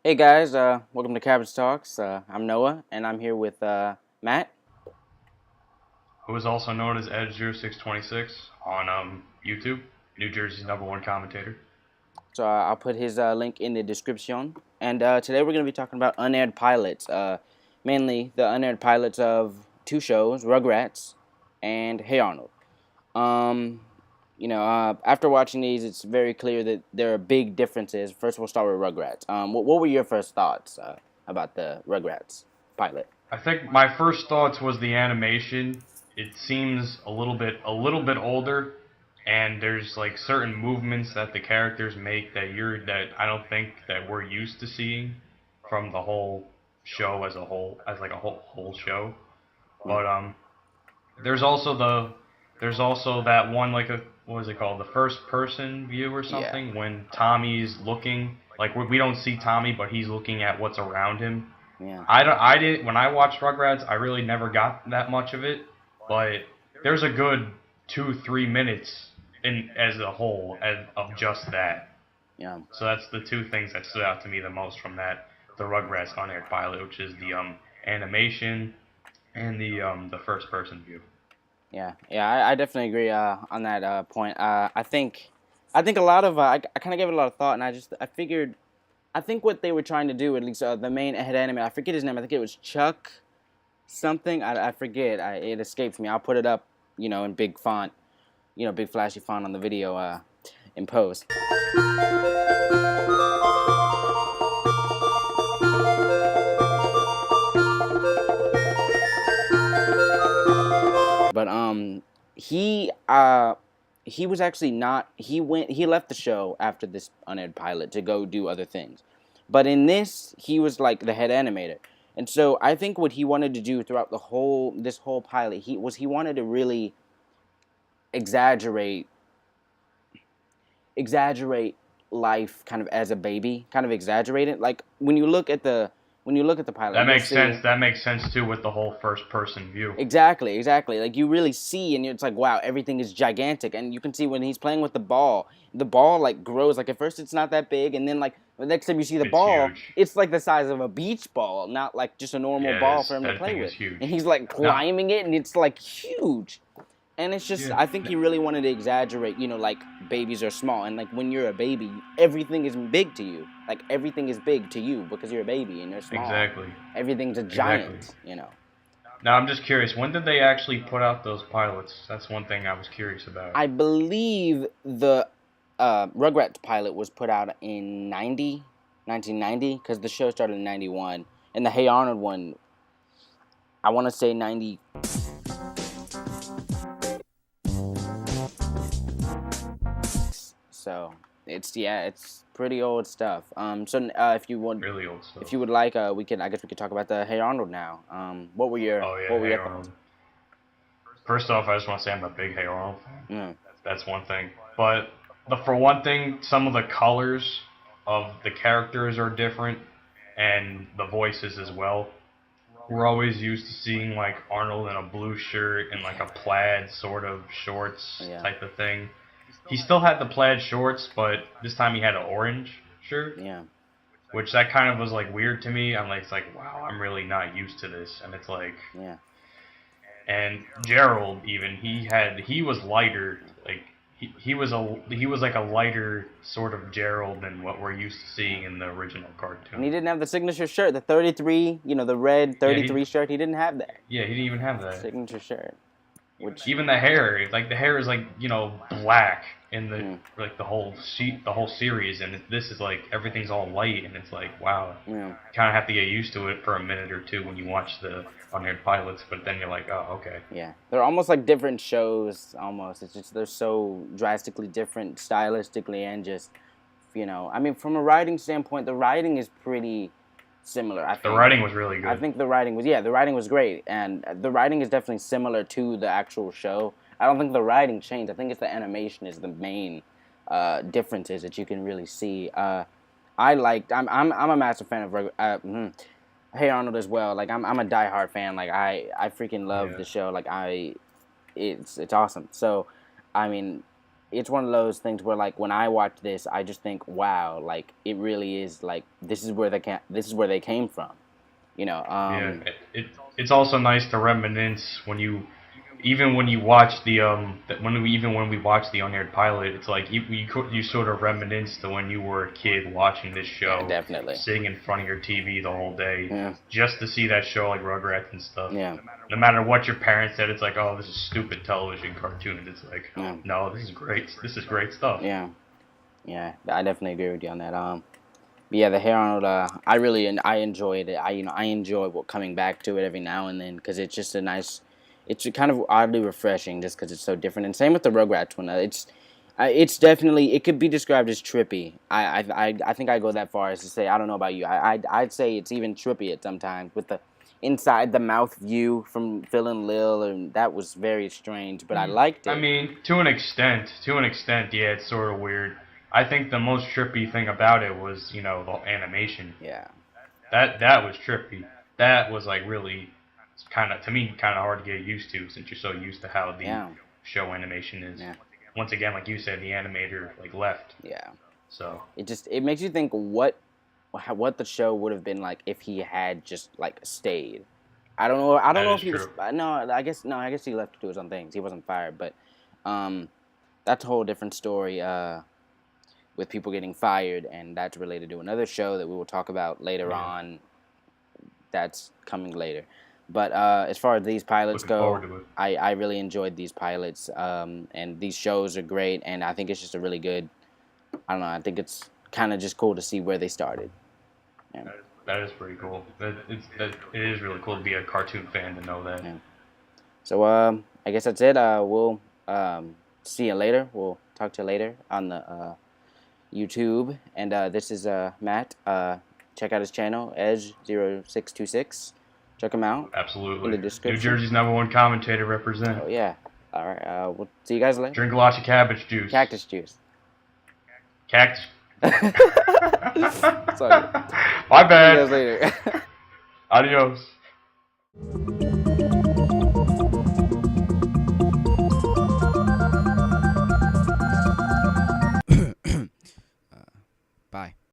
Hey guys, welcome to CabbageTalks. I'm Noah, and I'm here with Matt. Who is also known as Edge0626 on YouTube, New Jersey's #1 commentator. So I'll put his link in the description. And today we're going to be talking about unaired pilots, mainly the unaired pilots of two shows, Rugrats and Hey Arnold. After watching these, it's very clear that there are big differences. First, we'll start with Rugrats. What were your first thoughts about the Rugrats pilot? I think my first thoughts was the animation. It seems a little bit older, and there's like certain movements that the characters make that I don't think that we're used to seeing from the whole show as a whole, as like a whole show. Yeah. But there's also there's also that one, like, a what is it called, the first person view or Yeah. something, when Tommy's looking, like, we don't see Tommy, but he's looking at what's around him. Yeah. I did When I watched Rugrats, I really never got that much of it, but there's a good 2-3 minutes in as a whole of just that. Yeah. So that's the two things that stood out to me the most from the Rugrats unaired pilot, which is the animation and the first person view. I definitely agree on that point. I think a lot of I kind of gave it a lot of thought, and I think what they were trying to do, at least the main head anime, I forget his name. I think it was Chuck something. I forget. It escapes me. I'll put it up, in big font, big flashy font on the video in post. But he was actually not. He left the show after this unaired pilot to go do other things. But in this, he was like the head animator. And so I think what he wanted to do throughout this whole pilot, he wanted to really exaggerate life kind of as a baby, kind of exaggerate it. Like when you look at the pilot, That you'll makes see. sense. That makes sense too with the whole first person view. Exactly. Like you really see, and it's like, wow, everything is gigantic, and you can see when he's playing with the ball like grows. Like at first it's not that big, and then like the next time you see the It's ball, huge. it's like the size of a beach ball, not like just a normal Yeah, ball for him to that play thing is with. huge. And he's like Now, climbing it, and it's like huge. And it's just, yeah. I think he really wanted to exaggerate, like babies are small, and like when you're a baby, everything is big to you. Like everything is big to you because you're a baby and you're small. Exactly. Everything's a Exactly. giant. Now I'm just curious. When did they actually put out those pilots? That's one thing I was curious about. I believe the Rugrats pilot was put out in 1990, because the show started in 91. And the Hey Arnold one, I want to say 90. So it's pretty old stuff. So if you would, Really old stuff. if you would like, I guess we could talk about the Hey Arnold now. What were your, Oh yeah, what were Hey your thoughts? Arnold. First off, I just want to say I'm a big Hey Arnold fan. Mm, That's one thing. But for one thing, some of the colors of the characters are different, and the voices as well. We're always used to seeing like Arnold in a blue shirt and like a plaid sort of shorts yeah, type of thing. He still had the plaid shorts, but this time he had an orange shirt, yeah, which that kind of was like weird to me. It's like, wow, I'm really not used to this. And it's like, yeah. and Gerald, even, he was lighter, like he was like a lighter sort of Gerald than what we're used to seeing in the original And he cartoon. didn't have the signature shirt, the 33, the red Yeah, 33 shirt. He didn't have that he didn't even have that. signature shirt, which, Even the hair, like the hair is like, black in mm, the whole series, and this is like everything's all light, and it's like, wow, yeah. you kind of have to get used to it for a minute or two when you watch the unaired pilots, but then you're like, oh, okay. Yeah, they're almost like different shows. Almost, it's just they're so drastically different stylistically, and just, I mean, from a writing standpoint, the writing is pretty similar. I The think. writing was really I good. think the writing was great, and the writing is definitely similar to the actual show. I don't think the writing changed. I think it's the animation is the main differences that you can really see. I'm a massive fan of Hey Arnold as well. Like I'm a diehard fan. Like I freaking love Yeah. the show. Like it's awesome. So, I mean, it's one of those things where like when I watch this, I just think, wow, like it really is like this is where they came from, you know. Yeah, it's also nice to reminisce when you, even when you watch the when we watch the unaired pilot, it's like you sort of reminisce to when you were a kid watching this Yeah, show, definitely. sitting in front of your TV the whole day, Yeah, just to see that show like Rugrats and stuff. yeah, No matter what your parents said, it's like, oh, this is stupid television cartoon, and it's like, yeah, no, this is great. This is great stuff. yeah, yeah. I definitely agree with you on that. But yeah, the Hey Arnold, I enjoyed it. I enjoy coming back to it every now and then because it's just a nice, it's kind of oddly refreshing just because it's so different. And same with the Rugrats one. It's definitely, it could be described as trippy. I think I go that far as to say, I don't know about you. I'd say it's even trippy at sometimes with the inside the mouth view from Phil and Lil, and that was very strange. But I liked I it. mean, to an extent, yeah, it's sort of weird. I think the most trippy thing about it was, the animation. Yeah, That was trippy. That was like really kind of, to me, kind of hard to get used to since you're so used to how the yeah, show animation is. yeah, Once again, like you said, the animator like left. yeah. So It makes you think what the show would have been like if he had just like stayed. I don't know. I don't that know is if he was. true. No, I guess no. I guess he left to do his own things. He wasn't fired, but um, that's a whole different story. With people getting fired, and that's related to another show that we will talk about later Yeah, on. That's coming later. But as far as these pilots looking forward go, to it. I really enjoyed these pilots, and these shows are great, and I think it's just a really good. I don't know. I think it's kind of just cool to see where they started. Yeah. That is pretty cool. It is really cool to be a cartoon fan to know that. Yeah. So I guess that's it. We'll see you later. We'll talk to you later on the YouTube. And this is Matt. Check out his channel, Edge0626. Check him out in Absolutely. the New description. Jersey's #1 commentator represent. Oh yeah. All right. We'll see you guys later. Drink lots of cabbage juice. Cactus juice. Cactus. Sorry. My See you bad. guys later. Adios.